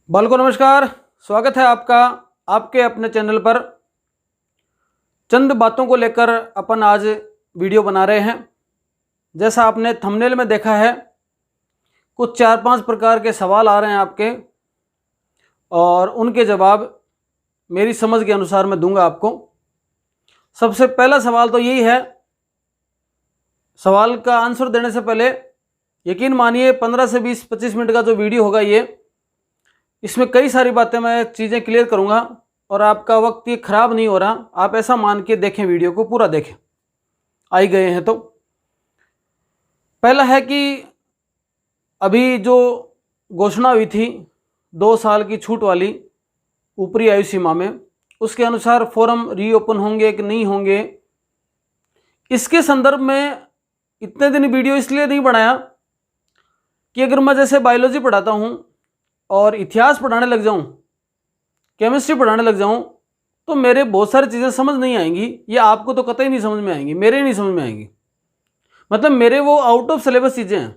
बालको नमस्कार। स्वागत है आपका आपके अपने चैनल पर। चंद बातों को लेकर अपन आज वीडियो बना रहे हैं। जैसा आपने थंबनेल में देखा है, कुछ 4-5 प्रकार के सवाल आ रहे हैं आपके, और उनके जवाब मेरी समझ के अनुसार मैं दूंगा आपको। सबसे पहला सवाल तो यही है। सवाल का आंसर देने से पहले यकीन मानिए 15 से 20-25 मिनट का जो वीडियो होगा इसमें कई सारी बातें मैं चीज़ें क्लियर करूंगा और आपका वक्त ये खराब नहीं हो रहा। आप ऐसा मान के देखें, वीडियो को पूरा देखें। आई गए हैं तो पहला है कि अभी जो घोषणा हुई थी 2 साल की छूट वाली ऊपरी आयु सीमा में, उसके अनुसार फॉर्म रीओपन होंगे कि नहीं होंगे, इसके संदर्भ में इतने दिन वीडियो इसलिए नहीं बनाया कि अगर मैं जैसे बायोलॉजी पढ़ाता हूँ और इतिहास पढ़ाने लग जाऊं, केमिस्ट्री पढ़ाने लग जाऊं, तो मेरे बहुत सारी चीज़ें समझ नहीं आएंगी। ये आपको तो कतई नहीं समझ में आएंगी, मेरे नहीं समझ में आएंगी। मतलब मेरे वो आउट ऑफ सिलेबस चीज़ें हैं।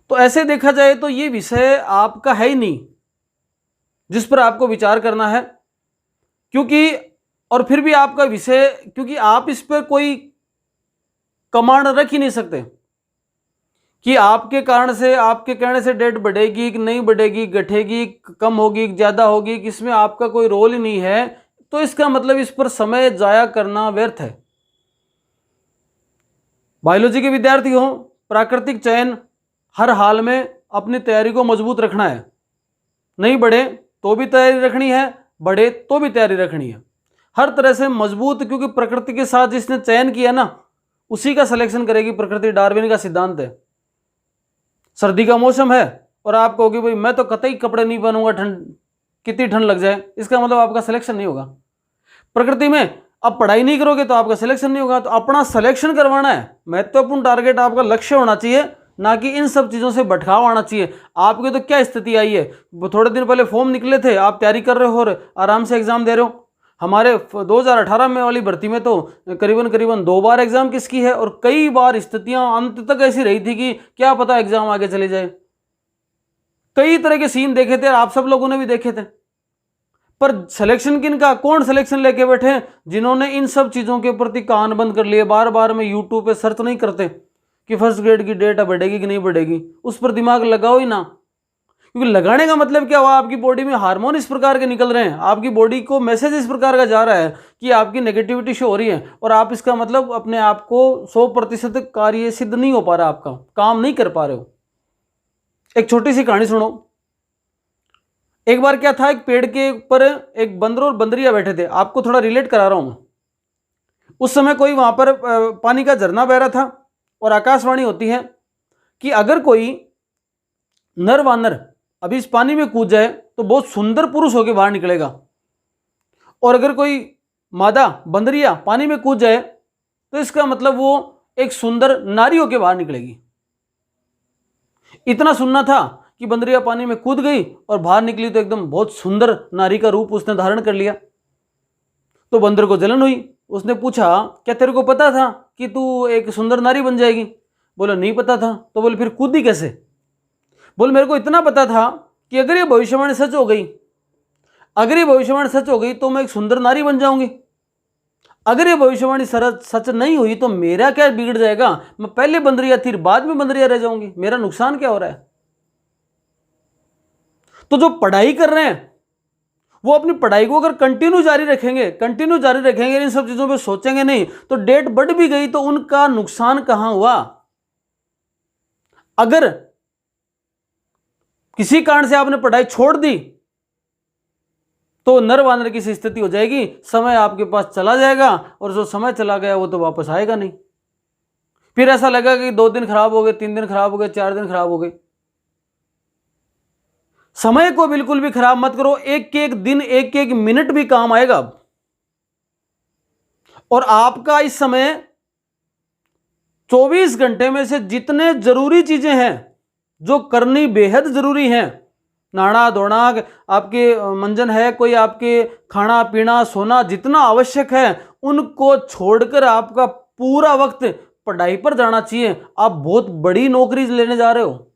तो ऐसे देखा जाए तो ये विषय आपका है ही नहीं जिस पर आपको विचार करना है, क्योंकि और फिर भी आपका विषय, क्योंकि आप इस पर कोई कमांड रख ही नहीं सकते कि आपके कारण से, आपके कहने से डेट बढ़ेगी कि नहीं बढ़ेगी, घटेगी, कम होगी, ज़्यादा होगी, कि इसमें आपका कोई रोल ही नहीं है। तो इसका मतलब इस पर समय जाया करना व्यर्थ है। बायोलॉजी के विद्यार्थी हो, प्राकृतिक चयन हर हाल में अपनी तैयारी को मजबूत रखना है। नहीं बढ़े तो भी तैयारी रखनी है, बढ़े तो भी तैयारी रखनी है, हर तरह से मजबूत। क्योंकि प्रकृति के साथ जिसने चयन किया ना, उसी का सिलेक्शन करेगी प्रकृति। डार्विन का सिद्धांत है। सर्दी का मौसम है और आप कहोगे भाई मैं तो कतई कपड़े नहीं पहनूंगा, ठंड कितनी ठंड लग जाए, इसका मतलब आपका सिलेक्शन नहीं होगा प्रकृति में। अब पढ़ाई नहीं करोगे तो आपका सिलेक्शन नहीं होगा। तो अपना सिलेक्शन करवाना है, महत्वपूर्ण टारगेट आपका लक्ष्य होना चाहिए, ना कि इन सब चीज़ों से भटकाव आना चाहिए। आपकी तो क्या स्थिति आई है, थोड़े दिन पहले फॉर्म निकले थे, आप तैयारी कर रहे हो और आराम से एग्जाम दे रहे हो। हमारे 2018 में वाली भर्ती में तो करीबन 2 बार एग्जाम किसकी है, और कई बार स्थितियां अंत तक ऐसी रही थी कि क्या पता एग्जाम आगे चले जाए। कई तरह के सीन देखे थे, आप सब लोगों ने भी देखे थे। पर सिलेक्शन किन का, कौन सिलेक्शन लेके बैठे? जिन्होंने इन सब चीजों के प्रति कान बंद कर लिए। बार बार में यूट्यूब पे सर्च नहीं करते कि फर्स्ट ग्रेड की डेट बढ़ेगी कि नहीं बढ़ेगी, उस पर दिमाग लगाओ ही ना। क्योंकि लगाने का मतलब क्या हुआ, आपकी बॉडी में हार्मोन इस प्रकार के निकल रहे हैं, आपकी बॉडी को मैसेज इस प्रकार का जा रहा है कि आपकी नेगेटिविटी शो हो रही है, और आप इसका मतलब अपने आप को 100% कार्य सिद्ध नहीं हो पा रहा, आपका काम नहीं कर पा रहे हो। एक छोटी सी कहानी सुनो। एक बार क्या था, एक पेड़ के ऊपर एक बंदर और बंदरिया बैठे थे। आपको थोड़ा रिलेट करा रहा हूं मैं। उस समय कोई वहां पर पानी का झरना बह रहा था, और आकाशवाणी होती है कि अगर कोई नर वानर अभी इस पानी में कूद जाए तो बहुत सुंदर पुरुष होकर बाहर निकलेगा, और अगर कोई मादा बंदरिया पानी में कूद जाए तो इसका मतलब वो एक सुंदर नारी होकर बाहर निकलेगी। इतना सुनना था कि बंदरिया पानी में कूद गई और बाहर निकली तो एकदम बहुत सुंदर नारी का रूप उसने धारण कर लिया। तो बंदर को जलन हुई। उसने पूछा, क्या तेरे को पता था कि तू एक सुंदर नारी बन जाएगी? बोले नहीं पता था। तो बोले फिर कूदी कैसे? बोल मेरे को इतना पता था कि अगर ये भविष्यवाणी सच हो गई, अगर ये भविष्यवाणी सच हो गई तो मैं एक सुंदर नारी बन जाऊंगी। अगर ये भविष्यवाणी सच नहीं हुई तो मेरा क्या बिगड़ जाएगा? मैं पहले बंदरिया थी, बाद में बंदरिया रह जाऊंगी, मेरा नुकसान क्या हो रहा है? तो जो पढ़ाई कर रहे हैं वो अपनी पढ़ाई को अगर कंटिन्यू जारी रखेंगे, इन सब चीजों पे सोचेंगे नहीं, तो डेट बढ़ भी गई तो उनका नुकसान कहां हुआ? अगर किसी कारण से आपने पढ़ाई छोड़ दी तो नर वानर की स्थिति हो जाएगी। समय आपके पास चला जाएगा, और जो समय चला गया वो तो वापस आएगा नहीं। फिर ऐसा लगा कि 2 दिन खराब हो गए, 3 दिन खराब हो गए, 4 दिन खराब हो गए। समय को बिल्कुल भी खराब मत करो। एक एक दिन, एक एक मिनट भी काम आएगा। और आपका इस समय 24 घंटे में से जितने जरूरी चीजें हैं जो करनी बेहद जरूरी हैं, नहाना धोना, आपके मंजन है कोई, आपके खाना पीना सोना, जितना आवश्यक है उनको छोड़कर आपका पूरा वक्त पढ़ाई पर जाना चाहिए। आप बहुत बड़ी नौकरी लेने जा रहे हो।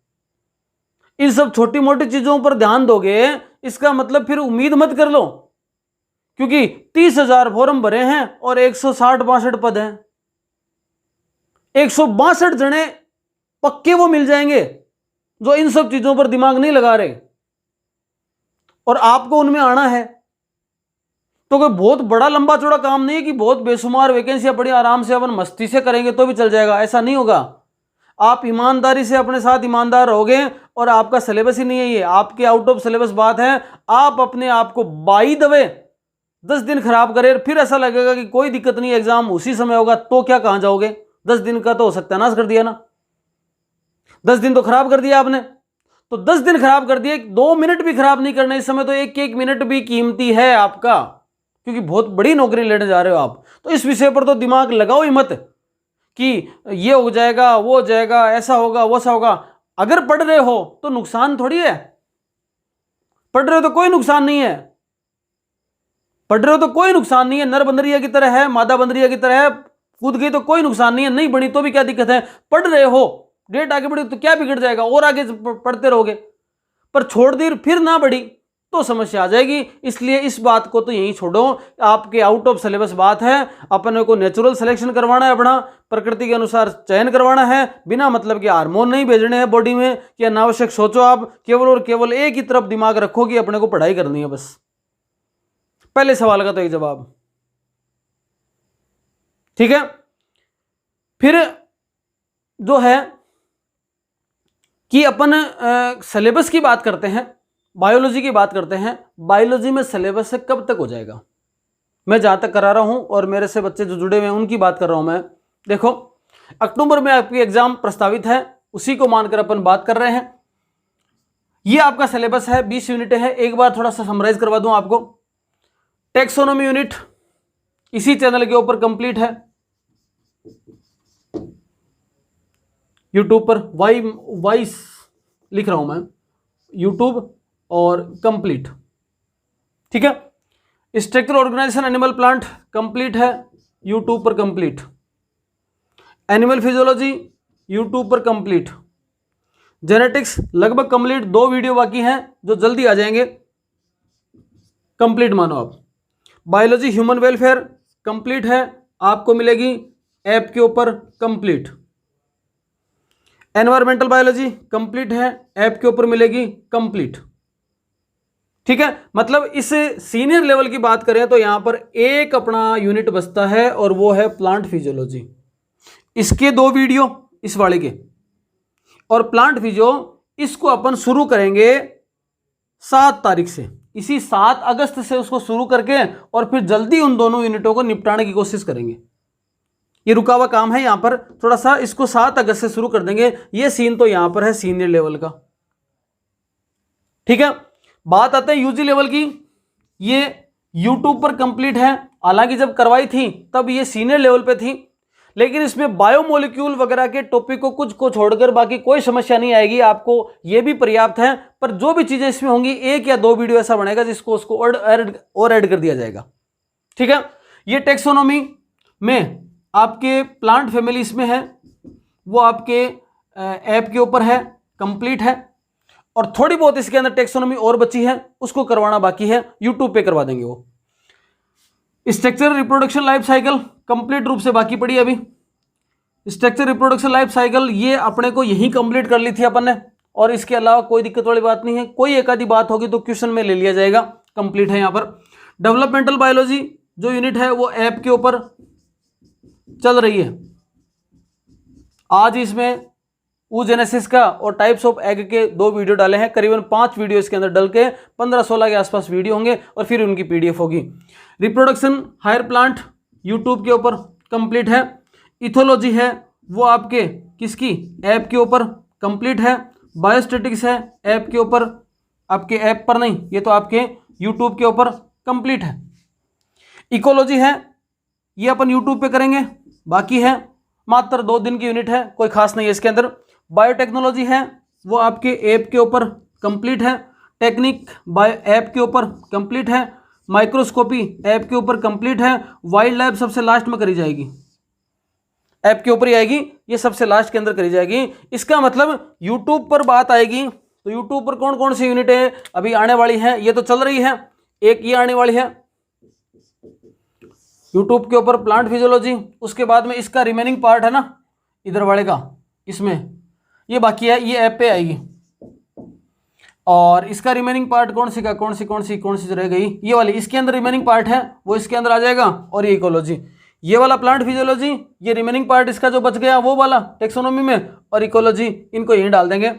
इन सब छोटी मोटी चीजों पर ध्यान दोगे, इसका मतलब फिर उम्मीद मत कर लो, क्योंकि 30,000 फॉर्म भरे हैं और 160-62 पद हैं। 162 जने पक्के वो मिल जाएंगे जो इन सब चीजों पर दिमाग नहीं लगा रहे, और आपको उनमें आना है। तो कोई बहुत बड़ा लंबा चौड़ा काम नहीं है कि बहुत बेशुमार वैकेंसियां पड़ी, आराम से अपन मस्ती से करेंगे तो भी चल जाएगा, ऐसा नहीं होगा। आप ईमानदारी से अपने साथ ईमानदार रहोगे, और आपका सिलेबस ही नहीं है ये, आपके आउट ऑफ सिलेबस बात है। आप अपने आप को बाई द वे 10 दिन खराब करें, फिर ऐसा लगेगा कि कोई दिक्कत नहीं, एग्जाम उसी समय होगा, तो क्या कहां जाओगे? 10 दिन का तो सत्यानाश कर दिया ना, 10 दिन तो खराब कर दिया आपने। तो 10 दिन खराब कर दिए, 2 मिनट भी खराब नहीं करने इस समय, तो एक एक मिनट भी कीमती है आपका, क्योंकि बहुत बड़ी नौकरी लेने जा रहे हो आप। तो इस विषय पर तो दिमाग लगाओ ही मत कि ये हो जाएगा, वो हो जाएगा, ऐसा होगा, वो सा होगा। अगर पढ़ रहे हो तो नुकसान थोड़ी है, पढ़ रहे हो तो कोई नुकसान नहीं है, पढ़ रहे हो तो कोई नुकसान नहीं है। नर बंदरिया की तरह है, मादा बंदरिया की तरह है, कूद गई तो कोई नुकसान नहीं है, नहीं बनी तो भी क्या दिक्कत है। पढ़ रहे हो, डेट आगे बढ़ी तो क्या बिगड़ जाएगा, और आगे पढ़ते रहोगे। पर छोड़ दी फिर ना बढ़ी तो समस्या आ जाएगी। इसलिए इस बात को तो यहीं छोड़ो, आपके आउट ऑफ सिलेबस बात है। अपने को नेचुरल सिलेक्शन करवाना है, अपना प्रकृति के अनुसार चयन करवाना है, बिना मतलब के हार्मोन नहीं भेजने हैं बॉडी में कि अनावश्यक सोचो। आप केवल और केवल एक ही तरफ दिमाग रखो कि अपने को पढ़ाई करनी है बस। पहले सवाल का तो एक जवाब, ठीक है। फिर जो है कि अपन सिलेबस की बात करते हैं, बायोलॉजी की बात करते हैं। बायोलॉजी में सिलेबस से कब तक हो जाएगा? मैं जहां तक करा रहा हूं और मेरे से बच्चे जो जुड़े हुए हैं उनकी बात कर रहा हूं मैं। देखो, अक्टूबर में आपकी एग्जाम प्रस्तावित है, उसी को मानकर अपन बात कर रहे हैं। ये आपका सिलेबस है, 20 यूनिट है। एक बार थोड़ा सा समराइज करवा दूं आपको। टेक्सोनोमी यूनिट इसी चैनल के ऊपर कंप्लीट है, यूट्यूब पर वाइस लिख रहा हूं मैं, यूट्यूब और कंप्लीट, ठीक है। Structure organisation animal plant complete है, यूट्यूब पर कंप्लीट। एनिमल फिजियोलॉजी यूट्यूब पर कंप्लीट। जेनेटिक्स लगभग कंप्लीट, 2 वीडियो बाकी हैं जो जल्दी आ जाएंगे, कंप्लीट मानो आप। बायोलॉजी ह्यूमन वेलफेयर कंप्लीट है, आपको मिलेगी ऐप के ऊपर कंप्लीट। एनवायरमेंटल बायोलॉजी कंप्लीट है, ऐप के ऊपर मिलेगी कंप्लीट, ठीक है। मतलब इस सीनियर लेवल की बात करें तो यहां पर एक अपना यूनिट बचता है और वो है प्लांट फिजियोलॉजी। इसके 2 वीडियो इस वाले के, और प्लांट फिजियो इसको अपन शुरू करेंगे 7 तारीख से, इसी 7 अगस्त से उसको शुरू करके और फिर जल्दी उन दोनों यूनिटों को निपटाने की कोशिश करेंगे। ये रुका हुआ काम है, यहां पर थोड़ा सा इसको 7 अगस्त से शुरू कर देंगे। ये सीन तो यहां पर है सीनियर लेवल का, ठीक है। बात आते हैं यूजी लेवल की। ये यूट्यूब पर कंप्लीट है, हालांकि जब करवाई थी तब ये सीनियर लेवल पे थी, लेकिन इसमें बायोमोलिक्यूल वगैरह के टॉपिक को कुछ को छोड़कर बाकी कोई समस्या नहीं आएगी आपको, ये भी पर्याप्त है। पर जो भी चीजें इसमें होंगी 1 या 2 वीडियो ऐसा बनेगा जिसको उसको और ऐड कर दिया जाएगा, ठीक है। ये टेक्सोनोमी में आपके प्लांट फैमिली इसमें है, वो आपके ऐप के ऊपर है, कंप्लीट है। और थोड़ी बहुत इसके अंदर टेक्सोनोमी और बची है, उसको करवाना बाकी है, यूट्यूब पे करवा देंगे वो। Structure reproduction life cycle complete रूप से बाकी पड़ी है अभी। स्ट्रक्चर रिप्रोडक्शन लाइफ साइकिल ये अपने को यहीं कंप्लीट कर ली थी अपन ने, और इसके अलावा कोई दिक्कत वाली बात नहीं है। कोई एक आधी बात होगी तो क्वेश्चन में ले लिया जाएगा, कंप्लीट है यहाँ पर। डेवलपमेंटल बायोलॉजी जो यूनिट है वो ऐप के ऊपर चल रही है। आज इसमें ऊजेनेसिस का और टाइप्स ऑफ एग के 2 वीडियो डाले हैं, करीबन 5 वीडियो इसके अंदर डल के 15-16 के आसपास वीडियो होंगे, और फिर उनकी पीडीएफ होगी। रिप्रोडक्शन हायर प्लांट यूट्यूब के ऊपर कंप्लीट है। इथोलॉजी है वो आपके किसकी ऐप के ऊपर कंप्लीट है। बायोस्टेटिक्स है ऐप के ऊपर, आपके ऐप पर नहीं, ये तो आपके यूट्यूब के ऊपर कंप्लीट है। इकोलॉजी है ये अपन यूट्यूब पे करेंगे, बाकी है मात्र 2 दिन की यूनिट है, कोई खास नहीं है इसके अंदर। बायोटेक्नोलॉजी है वो आपके ऐप के ऊपर कंप्लीट है। टेक्निक बायो ऐप के ऊपर कंप्लीट है। माइक्रोस्कोपी ऐप के ऊपर कंप्लीट है। वाइल्ड लाइफ सबसे लास्ट में करी जाएगी, ऐप के ऊपर ही आएगी, ये सबसे लास्ट के अंदर करी जाएगी। इसका मतलब यूट्यूब पर बात आएगी तो यूट्यूब पर कौन कौन सी यूनिटें अभी आने वाली हैं, ये तो चल रही है, एक ये आने वाली है यूट्यूब के ऊपर प्लांट फिजियोलॉजी, उसके बाद में इसका रिमेनिंग पार्ट है ना इधर वाले का, इसमें ये बाकी है, ये ऐप पे आएगी। और इसका रिमेनिंग पार्ट कौन सी का कौन सी रह गई, ये वाली, इसके अंदर रिमेनिंग पार्ट है वो इसके अंदर आ जाएगा। और ये इकोलॉजी, ये वाला प्लांट फिजियोलॉजी, ये रिमेनिंग पार्ट इसका जो बच गया वो वाला टेक्सोनोमी में, और इकोलॉजी इनको यहीं डाल देंगे।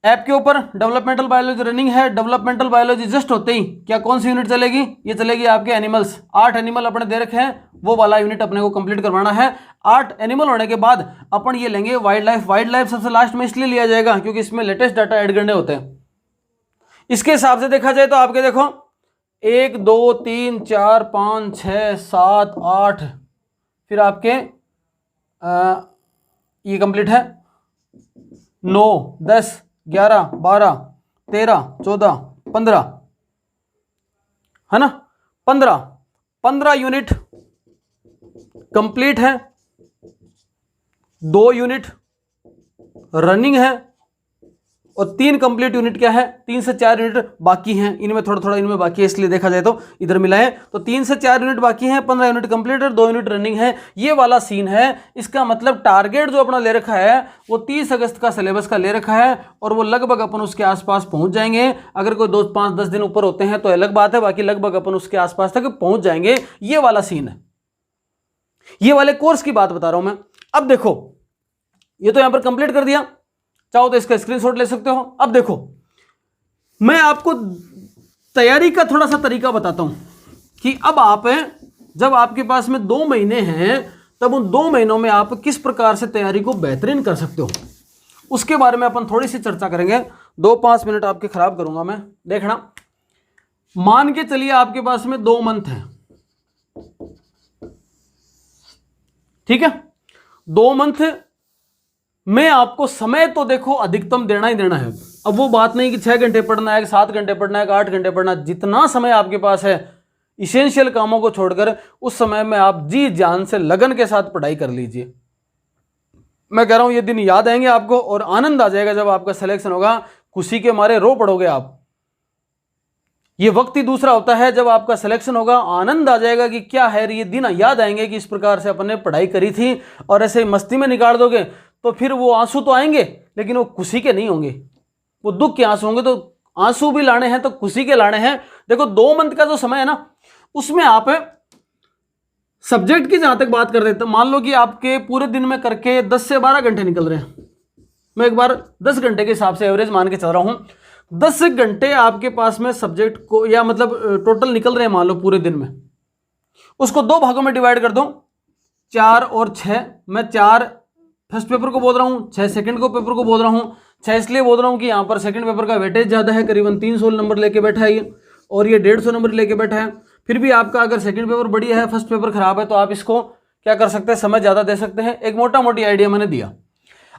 ऐप के ऊपर डेवलपमेंटल बायोलॉजी रनिंग है। डेवलपमेंटल बायोलॉजी जस्ट होते ही क्या कौन सी यूनिट चलेगी, ये चलेगी आपके एनिमल्स। 8 एनिमल अपने दे रखे हैं, वो वाला यूनिट अपने को कंप्लीट करवाना है। 8 एनिमल होने के बाद अपन ये लेंगे वाइल्ड लाइफ। वाइल्ड लाइफ सबसे लास्ट में इसलिए लिया जाएगा क्योंकि इसमें लेटेस्ट डाटा ऐड करने होते हैं। इसके हिसाब से देखा जाए तो आपके देखो 1 2 3 4 5 6 7 8, फिर आपके ये कंप्लीट है 9 10 11 12 13 14 15 है ना, 15 यूनिट कंप्लीट है, 2 यूनिट रनिंग है और 3 कंप्लीट यूनिट क्या है, 3 से 4 यूनिट बाकी हैं। इनमें थोड़ा इनमें बाकी है, इसलिए देखा जाए तो इधर मिला है। तो 3 से 4 यूनिट बाकी हैं, 15 यूनिट कंप्लीट और 2 यूनिट रनिंग है। ये वाला सीन है। इसका मतलब टारगेट जो अपना ले रखा है वो 30 अगस्त का सिलेबस का ले रखा है और वो लगभग अपन उसके आसपास पहुंच जाएंगे। अगर कोई 2 5 10 दिन ऊपर होते हैं तो अलग बात है, बाकी लगभग अपन उसके आसपास तक पहुंच जाएंगे। ये वाला सीन है, ये वाले कोर्स की बात बता रहा हूं मैं। अब देखो ये तो यहां पर कंप्लीट कर दिया, चाहो तो इसका स्क्रीनशॉट ले सकते हो। अब देखो मैं आपको तैयारी का थोड़ा सा तरीका बताता हूं कि अब आप जब आपके पास में 2 महीने हैं तब उन 2 महीनों में आप किस प्रकार से तैयारी को बेहतरीन कर सकते हो, उसके बारे में अपन थोड़ी सी चर्चा करेंगे। 2-5 मिनट आपके खराब करूंगा मैं, देखना। मान के चलिए आपके पास में 2 मंथ है, ठीक है। 2 मंथ में आपको समय तो देखो अधिकतम देना ही देना है। अब वो बात नहीं कि 6 घंटे पढ़ना है, 7 घंटे पढ़ना है, 8 घंटे पढ़ना है। जितना समय आपके पास है इसेंशियल कामों को छोड़कर उस समय में आप जी जान से लगन के साथ पढ़ाई कर लीजिए। मैं कह रहा हूं ये दिन याद आएंगे आपको और आनंद आ जाएगा जब आपका सिलेक्शन होगा, खुशी के मारे रो पड़ोगे आप। ये वक्त ही दूसरा होता है जब आपका सिलेक्शन होगा, आनंद आ जाएगा कि क्या है, ये दिन याद आएंगे कि इस प्रकार से अपन ने पढ़ाई करी थी। और ऐसे मस्ती में निकाल दोगे तो फिर वो आंसू तो आएंगे लेकिन वो खुशी के नहीं होंगे, वो दुख के आंसू होंगे। तो आंसू भी लाने हैं तो खुशी के लाने हैं। देखो 2 मंथ का जो समय है ना, उसमें आप सब्जेक्ट की जहां तक बात कर रहे थे, मान लो कि आपके पूरे दिन में करके 10 से 12 घंटे निकल रहे हैं। मैं एक बार 10 घंटे के हिसाब से एवरेज मान के चल रहा हूं। 10 घंटे आपके पास में सब्जेक्ट को, या मतलब टोटल निकल रहे हैं मान लो पूरे दिन में, उसको 2 भागों में डिवाइड कर दो, 4 और 6। मैं 4 फर्स्ट पेपर को बोल रहा हूँ, 6 सेकंड को पेपर को बोल रहा हूँ। 6 इसलिए बोल रहा हूँ कि यहाँ पर सेकंड पेपर का वेटेज ज़्यादा है, करीबन 300 नंबर लेके बैठा है ये, और ये 150 नंबर लेके बैठा है। फिर भी आपका अगर सेकंड पेपर बढ़िया है, फर्स्ट पेपर खराब है, तो आप इसको क्या कर सकते हैं, समय ज़्यादा दे सकते हैं। एक मोटा मोटी आइडिया मैंने दिया।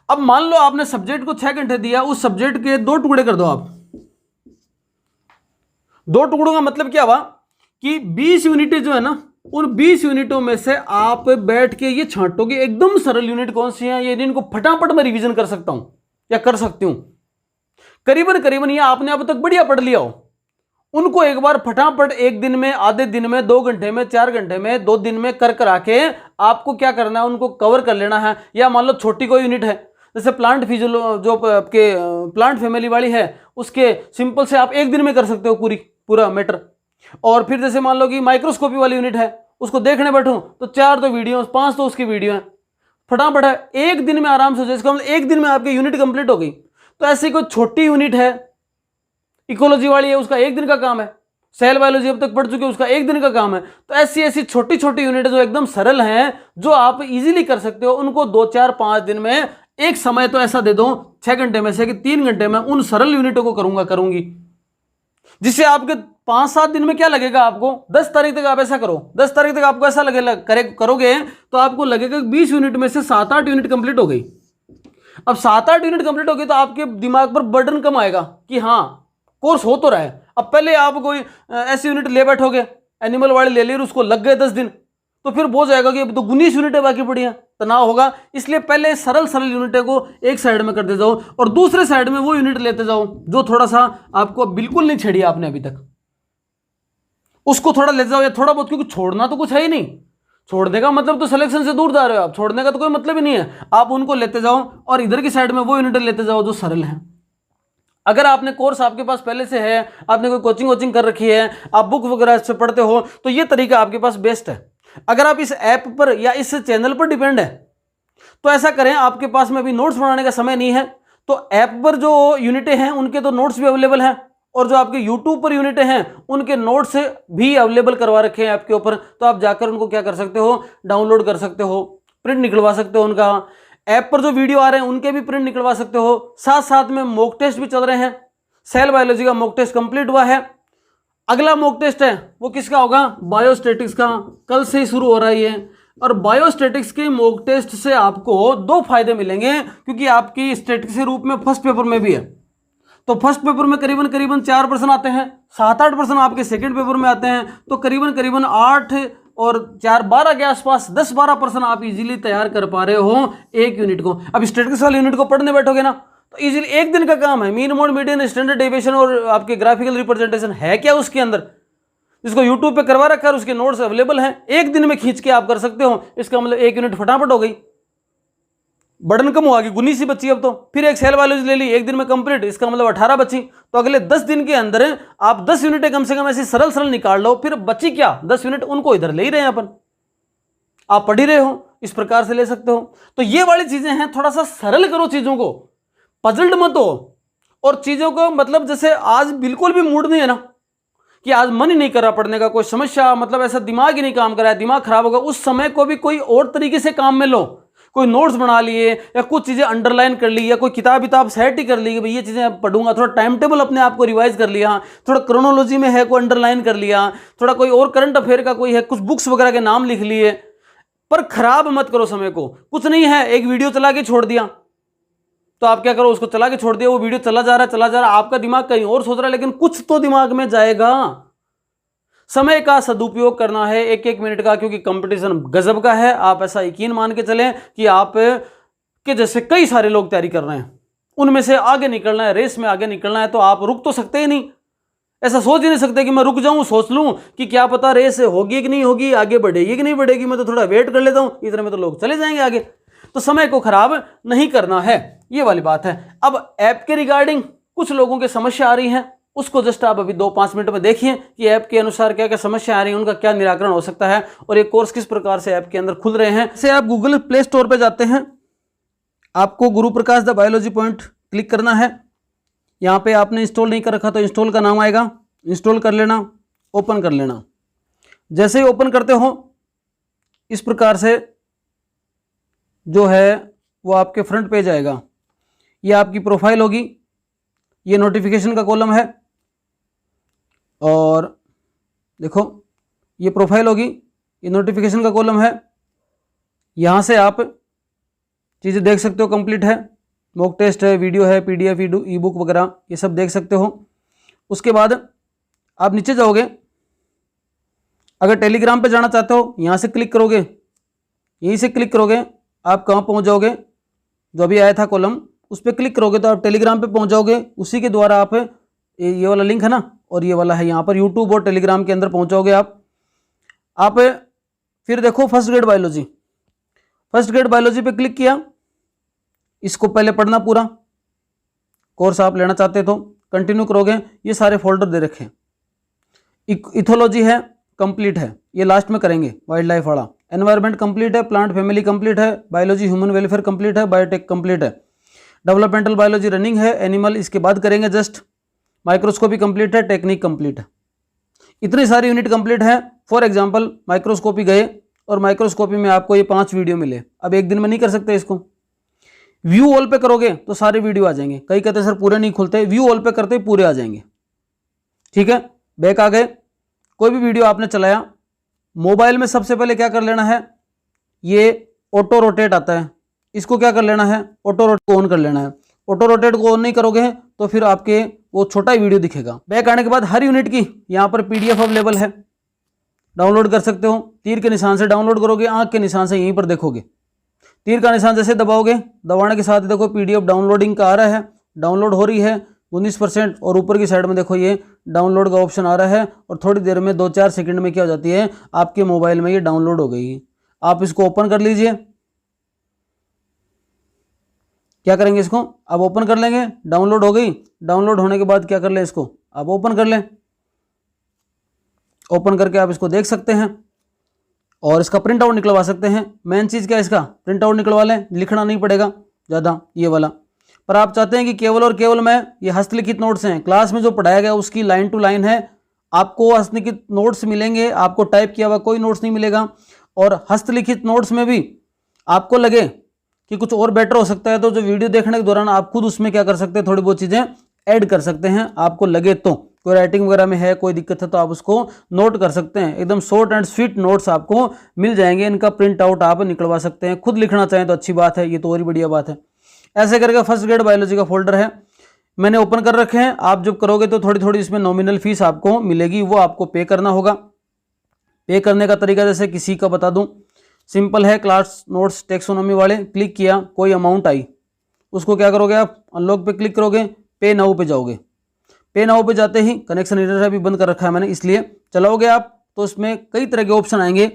अब मान लो आपने सब्जेक्ट को 6 घंटे दिया, उस सब्जेक्ट के 2 टुकड़े कर दो आप। 2 टुकड़ों का मतलब क्या हुआ कि 20 यूनिटें जो है ना, उन 20 यूनिटों में से आप बैठ के ये छांटोगे एकदम सरल यूनिट कौन सी है, ये इनको फटाफट मैं रिवीजन कर सकता हूं या कर सकती हूं। करीबन ये आपने अब तक बढ़िया पढ़ लिया हो, उनको एक बार फटाफट एक दिन में, आधे दिन में, 2 घंटे में, 4 घंटे में, 2 दिन में कर आके आपको क्या करना है, उनको कवर कर लेना है। या मान लो छोटी कोई यूनिट है, जैसे प्लांट फिजियोलॉजी जो आपके प्लांट फैमिली वाली है, उसके सिंपल से आप एक दिन में कर सकते हो पूरा मैटर। और फिर जैसे मान लो कि माइक्रोस्कोपी वाली यूनिट है, उसको देखने बैठूं तो 4 तो वीडियो, 5 तो उसकी वीडियो है, फटाफट है, एक दिन में आराम से हो जाए। इसका मतलब एक दिन में आपकी यूनिट कंप्लीट हो गई। तो ऐसी कोई छोटी यूनिट है, इकोलॉजी वाली है, उसका एक दिन का काम है। सेल बायोलॉजी अब तक पढ़ चुके, उसका एक दिन का काम है। तो ऐसी छोटी छोटी यूनिट जो एकदम सरल हैं, जो आप इजीली कर सकते हो, उनको 2 4 5 दिन में एक समय तो ऐसा दे दो 6 घंटे में से कि 3 घंटे में उन सरल यूनिटों को करूंगी, जिससे आपके 5-7 दिन में क्या लगेगा आपको, 10 तारीख तक आप ऐसा करो, 10 तारीख तक आपको ऐसा करोगे तो आपको लगेगा 20 यूनिट में से 7-8 यूनिट कंप्लीट हो गई। अब 7-8 यूनिट कंप्लीट हो गई तो आपके दिमाग पर बर्डन कम आएगा कि हाँ कोर्स हो तो रहा है। अब पहले आप कोई ऐसी यूनिट ले बैठोगे, एनिमल वाली ले ली और उसको लग गए 10 दिन, तो फिर बोझ आएगा कि अब तो 19 यूनिटें बाकी पड़ी हैं, तनाव होगा। इसलिए पहले सरल सरल यूनिटें को एक साइड में करते जाओ और दूसरे साइड में वो यूनिट लेते जाओ जो थोड़ा सा आपको बिल्कुल नहीं छेड़ी आपने अभी तक, उसको थोड़ा ले जाओ या थोड़ा बहुत, क्योंकि छोड़ना तो कुछ है ही नहीं। छोड़ने का मतलब तो सिलेक्शन से दूर जा रहे हो आप, छोड़ने का तो कोई मतलब ही नहीं है। आप उनको लेते जाओ और इधर की साइड में वो यूनिट लेते जाओ जो सरल है। अगर आपने कोर्स आपके पास पहले से है, आपने कोई कोचिंग वोचिंग कर रखी है, आप बुक वगैरह से पढ़ते हो, तो ये तरीका आपके पास बेस्ट है। अगर आप इस ऐप पर या इस चैनल पर डिपेंड है तो ऐसा करें, आपके पास में अभी नोट्स बनाने का समय नहीं है तो ऐप पर जो यूनिटें हैं उनके तो नोट्स भी अवेलेबल हैं, और जो आपके यूट्यूब पर यूनिटें हैं उनके नोट्स भी अवेलेबल करवा रखे हैं ऐप के ऊपर। तो आप जाकर उनको क्या कर सकते हो, डाउनलोड कर सकते हो, प्रिंट निकलवा सकते हो उनका। ऐप पर जो वीडियो आ रहे हैं उनके भी प्रिंट निकलवा सकते हो। साथ साथ में मॉक टेस्ट भी चल रहे हैं। सेल बायोलॉजी का मॉक टेस्ट कंप्लीट हुआ है। अगला मॉक टेस्ट है वो किसका होगा, बायोस्टैटिक्स का, कल से ही शुरू हो रहा है ये। और बायोस्टैटिक्स के मॉक टेस्ट से आपको दो फायदे मिलेंगे, क्योंकि आपकी स्टैटिक्स के रूप में फर्स्ट पेपर में भी है। तो फर्स्ट पेपर में करीबन करीबन 4 प्रश्न आते हैं, 7-8 प्रश्न आपके सेकंड पेपर में आते हैं, तो करीबन करीबन 8 और 4 12 के आसपास 10-12 प्रश्न आप इजीली तैयार कर पा रहे हो एक यूनिट को। अब स्टैटिस्टिक्स वाले यूनिट को पढ़ने बैठोगे ना तो इजीली एक दिन का काम है। Mean mode median standard deviation और आपके ग्राफिकल रिप्रेजेंटेशन है क्या उसके अंदर, जिसको यूट्यूब पे करवा रखा है, उसके नोट्स अवेलेबल हैं, एक दिन में खींच के आप कर सकते हो। इसका मतलब एक यूनिट फटाफट हो गई, बर्डन कम हुआ कि 19 ही बची। अब तो फिर एक सेल बायोलॉजी ले ली, एक दिन में कंप्लीट, इसका मतलब 18 बची। तो अगले 10 दिन के अंदर आप 10 यूनिटें कम से कम ऐसी सरल सरल निकाल लो। फिर बची क्या 10 यूनिट, उनको इधर ले ही रहे हैं अपन, आप पढ़ ही रहे हो, इस प्रकार से ले सकते हो। तो ये वाली चीजें हैं, थोड़ा सा सरल करो चीजों को, पजल्ड मत हो। और चीजों को मतलब जैसे आज बिल्कुल भी मूड नहीं है ना, कि आज मन ही नहीं कर रहा पढ़ने का, कोई समस्या मतलब ऐसा दिमाग ही नहीं काम कर रहा है, दिमाग खराब होगा, उस समय को भी कोई और तरीके से काम में लो। कोई नोट्स बना लिए या कुछ चीजें अंडरलाइन कर ली या कोई किताब सेट ही कर ली कि भाई ये चीजें पढ़ूंगा, थोड़ा टाइम टेबल अपने आप को रिवाइज कर लिया, थोड़ा क्रोनोलॉजी में है कोई अंडरलाइन कर लिया, थोड़ा कोई और करंट अफेयर का कोई है, कुछ बुक्स वगैरह के नाम लिख लिए। पर खराब मत करो समय को। कुछ नहीं है, एक वीडियो चला के छोड़ दिया तो आप क्या करो, उसको चला के छोड़ दिया, वो वीडियो चला जा रहा है, आपका दिमाग कहीं और सोच रहा है, लेकिन कुछ तो दिमाग में जाएगा। समय का सदुपयोग करना है एक एक मिनट का, क्योंकि कंपटीशन गजब का है। आप ऐसा यकीन मान के चलें कि आप के जैसे कई सारे लोग तैयारी कर रहे हैं, उनमें से आगे निकलना है, रेस में आगे निकलना है, तो आप रुक तो सकते ही नहीं। ऐसा सोच ही नहीं सकते कि मैं रुक जाऊं, सोच लूं कि क्या पता रेस होगी कि नहीं होगी, आगे बढ़ेगी कि नहीं बढ़ेगी, मैं तो थोड़ा वेट कर लेता हूं, इतने में तो लोग चले जाएंगे आगे। तो समय को खराब नहीं करना है, ये वाली बात है। अब ऐप के रिगार्डिंग कुछ लोगों की समस्या आ रही है, उसको जस्ट आप अभी 2-5 मिनट में देखिए कि ऐप के अनुसार क्या क्या समस्या आ रही है, उनका क्या निराकरण हो सकता है और ये कोर्स किस प्रकार से ऐप के अंदर खुल रहे हैं। जैसे आप गूगल प्ले स्टोर पे जाते हैं, आपको गुरु प्रकाश द बायोलॉजी पॉइंट क्लिक करना है। यहाँ पे आपने इंस्टॉल नहीं कर रखा तो इंस्टॉल का नाम आएगा, इंस्टॉल कर लेना, ओपन कर लेना। जैसे ही ओपन करते हो इस प्रकार से जो है वो आपके फ्रंट पेज आएगा। ये आपकी प्रोफाइल होगी, ये नोटिफिकेशन का कॉलम है, और देखो ये प्रोफाइल होगी, ये नोटिफिकेशन का कॉलम है। यहाँ से आप चीज़ें देख सकते हो, कंप्लीट है, मॉक टेस्ट है, वीडियो है, पीडीएफ, ई बुक वगैरह ये सब देख सकते हो। उसके बाद आप नीचे जाओगे, अगर टेलीग्राम पे जाना चाहते हो यहाँ से क्लिक करोगे, यहीं से क्लिक करोगे, आप कहाँ पहुँच जाओगे, जो अभी आया था कॉलम उस पर क्लिक करोगे तो आप टेलीग्राम पे पहुँच जाओगे। उसी के द्वारा आप ये वाला लिंक है ना, और ये वाला है यहाँ पर, यूट्यूब और टेलीग्राम के अंदर पहुँच जाओगे आप। फिर देखो first grade biology, first grade biology पे क्लिक किया। इसको पहले पढ़ना पूरा, कोर्स आप लेना चाहते तो कंटिन्यू करोगे। ये सारे फोल्डर दे रखे हैं। इथोलॉजी है, कंप्लीट है, ये लास्ट में करेंगे। वाइल्ड लाइफ वाला, एनवायरनमेंट कंप्लीट है, प्लांट फैमिली कंप्लीट है, बायोलॉजी ह्यूमन वेलफेयर कंप्लीट है, बायोटेक कंप्लीट है, डेवलपमेंटल बायोलॉजी रनिंग है, एनिमल इसके बाद करेंगे जस्ट, माइक्रोस्कोपी कंप्लीट है, टेक्निक कंप्लीट है। इतनी सारी यूनिट कंप्लीट है। फॉर एग्जांपल माइक्रोस्कोपी गए और माइक्रोस्कोपी में आपको ये 5 वीडियो मिले, अब एक दिन में नहीं कर सकते इसको। व्यू ऑल पे करोगे तो सारे वीडियो आ जाएंगे। कई कहते सर पूरे नहीं खुलते, व्यू ऑल पे करते पूरे आ जाएंगे। ठीक है, बैक आ गए, कोई भी वीडियो आपने चलाया, मोबाइल में सबसे पहले क्या कर लेना है, ये ऑटो रोटेट आता है, इसको क्या कर लेना है, ऑटो रोटेट को ऑन कर लेना है। ऑटो रोटेट को ऑन नहीं करोगे तो फिर आपके वो छोटा ही वीडियो दिखेगा। बैक आने के बाद हर यूनिट की यहाँ पर पीडीएफ अवेलेबल है, डाउनलोड कर सकते हो। तीर के निशान से डाउनलोड करोगे, आंख के निशान से यहीं पर देखोगे। तीर का निशान जैसे दबाओगे, दबाने के साथ देखो PDF डाउनलोडिंग का आ रहा है, डाउनलोड हो रही है 19%, और ऊपर की साइड में देखो ये डाउनलोड का ऑप्शन आ रहा है, और थोड़ी देर में 2-4 सेकंड में क्या हो जाती है आपके मोबाइल में ये डाउनलोड हो गई। आप इसको ओपन कर लीजिए। क्या करेंगे, इसको अब ओपन कर लेंगे। डाउनलोड हो गई। डाउनलोड होने के बाद क्या कर लें, इसको आप ओपन कर लें। ओपन करके आप इसको देख सकते हैं और इसका प्रिंट आउट निकलवा सकते हैं। मेन चीज़ क्या है, इसका प्रिंट आउट निकलवा लें, लिखना नहीं पड़ेगा ज़्यादा ये वाला। पर आप चाहते हैं कि केवल और केवल मैं ये हस्तलिखित नोट्स हैं, क्लास में जो पढ़ाया गया उसकी लाइन टू लाइन है, आपको हस्तलिखित नोट्स मिलेंगे, आपको टाइप किया हुआ कोई नोट्स नहीं मिलेगा। और हस्तलिखित नोट्स में भी आपको लगे कि कुछ और बेटर हो सकता है, तो जो वीडियो देखने के दौरान आप खुद उसमें क्या कर सकते हैं, थोड़ी बहुत चीज़ें ऐड कर सकते हैं। आपको लगे तो कोई राइटिंग वगैरह में है कोई दिक्कत है तो आप उसको नोट कर सकते हैं। एकदम शॉर्ट एंड स्वीट नोट्स आपको मिल जाएंगे, इनका प्रिंट आउट आप निकलवा सकते हैं। खुद लिखना चाहें तो अच्छी बात है, ये तो और ही बढ़िया बात है। ऐसे करके फर्स्ट ग्रेड बायोलॉजी का फोल्डर है, मैंने ओपन कर रखे हैं। आप जब करोगे तो थोड़ी थोड़ी इसमें नॉमिनल फीस आपको मिलेगी, वो आपको पे करना होगा। पे करने का तरीका जैसे किसी का बता दूं, सिंपल है। क्लास नोट्स टेक्सोनॉमी वाले, क्लिक किया, कोई अमाउंट आई, उसको क्या करोगे आप, अनलॉक पे क्लिक करोगे, पे नाउ पे जाओगे। पे नाउ पे जाते ही कनेक्शन एरर अभी बंद कर रखा है मैंने, इसलिए चलाओगे आप तो इसमें कई तरह के ऑप्शन आएंगे,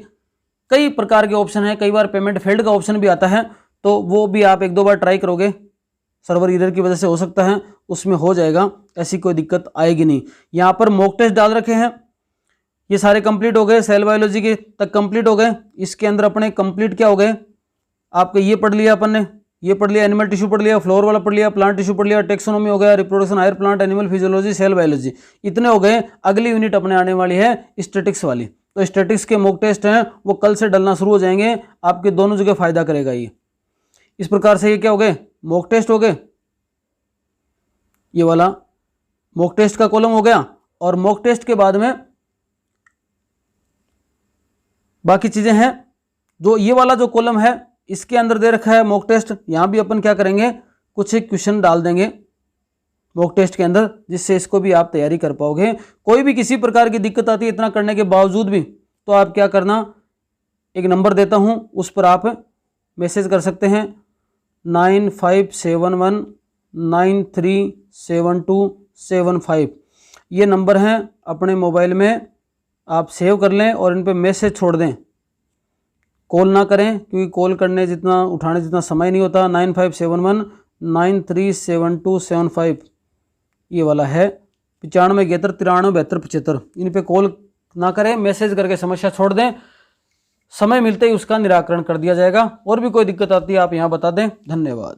कई प्रकार के ऑप्शन है। कई बार पेमेंट फेल्ड का ऑप्शन भी आता है, तो वो भी आप 1-2 बार ट्राई करोगे, सर्वर एरर की वजह से हो सकता है, उसमें हो जाएगा, ऐसी कोई दिक्कत आएगी नहीं। यहाँ पर मॉक टेस्ट डाल रखे हैं, ये सारे कंप्लीट हो गए, सेल बायोलॉजी के तक कंप्लीट हो गए। इसके अंदर अपने कंप्लीट क्या हो गए, आपके ये पढ़ लिया अपन ने, ये पढ़ लिया, एनिमल टिश्यू पढ़ लिया, फ्लोर वाला पढ़ लिया, प्लांट टिश्यू पढ़ लिया, टेक्सोनोमी हो गया, reproduction, higher plant, animal physiology, cell biology, इतने हो गए। अगली यूनिट अपने आने वाली है स्टैटिक्स वाली, तो स्टैटिक्स के मॉक टेस्ट हैं वो कल से डलना शुरू हो जाएंगे, आपके दोनों जगह फायदा करेगा ये। इस प्रकार से ये क्या हो गए, मॉक टेस्ट हो गए, ये वाला मॉक टेस्ट का कॉलम हो गया। और मॉक टेस्ट के बाद में बाकी चीजें हैं, जो ये वाला जो कॉलम है इसके अंदर दे रखा है मॉक टेस्ट। यहाँ भी अपन क्या करेंगे, कुछ एक क्वेश्चन डाल देंगे मॉक टेस्ट के अंदर, जिससे इसको भी आप तैयारी कर पाओगे। कोई भी किसी प्रकार की दिक्कत आती है इतना करने के बावजूद भी, तो आप क्या करना, एक नंबर देता हूँ उस पर आप मैसेज कर सकते हैं, 9571937275। ये नंबर हैं, अपने मोबाइल में आप सेव कर लें और इन पे मैसेज छोड़ दें। कॉल ना करें क्योंकि कॉल करने जितना उठाने जितना समय नहीं होता। 9571937275 ये वाला है, 9571937275। इन पे कॉल ना करें, मैसेज करके समस्या छोड़ दें, समय मिलते ही उसका निराकरण कर दिया जाएगा। और भी कोई दिक्कत आती है आप यहाँ बता दें। धन्यवाद।